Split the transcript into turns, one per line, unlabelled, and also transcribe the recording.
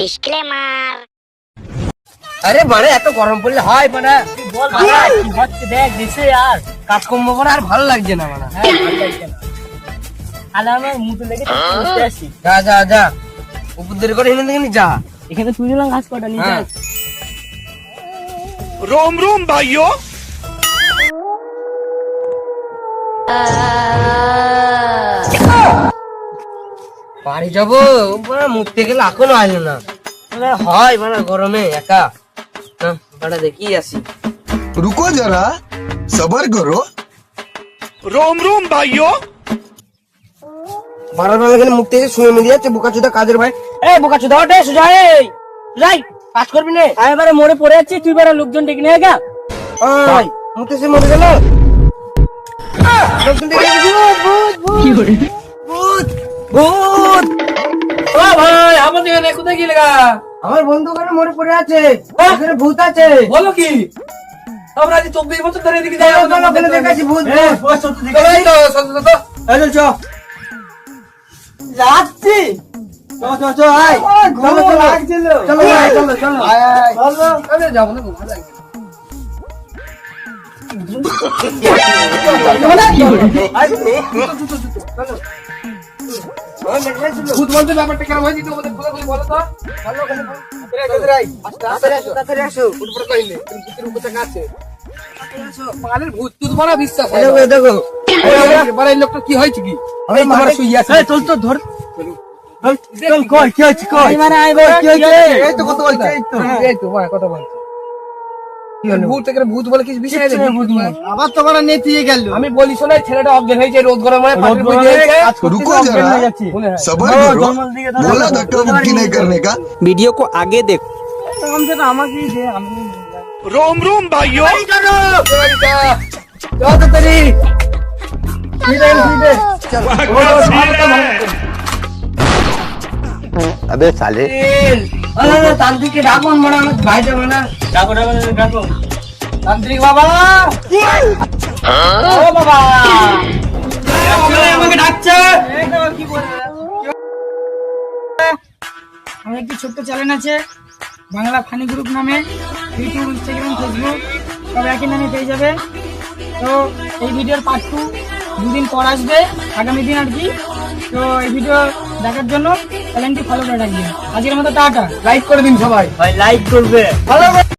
Disclaimer.
আরে মানে এত গরম পড়লে হয় মানে বল কি হচ্ছে দেখ দিছে আর কাজকর্ম করে আর ভালো লাগছে না মানে হ্যাঁ ভালো লাগছে না আলা আমার মুতে লেগে বসে আছি যা যা যা উপদের করে এনে দেখনি যা এখানে তুই দিলাম ঘাস কাটা নিয়ে যা
रोम रोम भाइयों
বাড়ি যাবো মুখতে গেলে এখনো আসলো না হয় মানে গরমে একা বাড়া দেখি আসি
रुको जरा सबर करो।
रोम रोम भाइयों
বারবার এখানে মুখ থেকে শুয়ে মিলিয়ে যাচ্ছে বোকাচোদা কাজের ভাই এই বোকাচোদা ওঠে সুজাই সুজাই কাজ করবি না আমি এবারে মরে পড়ে যাচ্ছি তুই এবারে লোকজন ডেকে নিয়ে গা ওই মুতে সে মরে গেল লোকজন ডেকে নিয়ে ভূত ভূত ভূত ও ভাই আমাদের এখানে কোথায় গেলে গা আমার বন্ধু ওখানে মরে পড়ে আছে ওখানে ভূত আছে বলো কি আমরা আজ 24 বছর ধরে এদিকে যাই ওখানে দেখাচ্ছি ভূত ভূত এই তো সত্য এই চল যাচ্ছি চলো চলো আয় চলো চলো লাগছিল চলো আয় চলো চলো আয় আয় চলো আরে যাবো না ভালো লাগে ভূত বলতে ব্যাপারটা কেন হয়েছে তোমাদের বলো বলো তো ভালো করে তাড়াতাড়ি আসো উপরে কইলে ভূতের উপরে কাছে পালের ভূত তুই বড় বিশ্বাস দেখো এবারে এই লোকটা কি হয়েছে কি আমি তোমার শুইয়া আছি চল তো ধর চল কই কি হয়েছে কই মানে আই বল কি হয়েছে এই তো কথা বলছে এই তো ভাই কথা বলছে কি হলো ভূত থেকে ভূত বলে কিছু বিষয় নেই ভূত আবার তো বড় নেতিয়ে গেল আমি বলি শোনা ছেলেটা অজ্ঞান হয়েছে রোদ গরমে পাটির বুঝে
रुको जरा सबर करो। बोला धक्का मुक्की नहीं करने का।
वीडियो को आगे देखो।
हम से আমাকে দে আমি
रोम रोम भाइयों
চল তেরি
अबे साले
अरे तांत्रिक डाको बड़ा भाई जा बना डाको तांत्रिक बाबा ও বাবা আমাকে ডাকছে এই তো কি বলে
আমার একটি ছোট্ট চ্যানেল আছে বাংলা ফানি গ্রুপ নামে, ইউটিউব ইনস্টাগ্রাম ফেসবুক সব একই নামে পেয়ে যাবে। তো এই ভিডিওর পার্ট 2 দুদিন পর আসবে, আগামী দিন আর কি। তো এই ভিডিও দেখার জন্য চ্যানেলটি ফলো করে রাখবেন। আজকের মতো টাটা,
লাইক করে দিন সবাই
ভাই লাইক করবে।
ভালো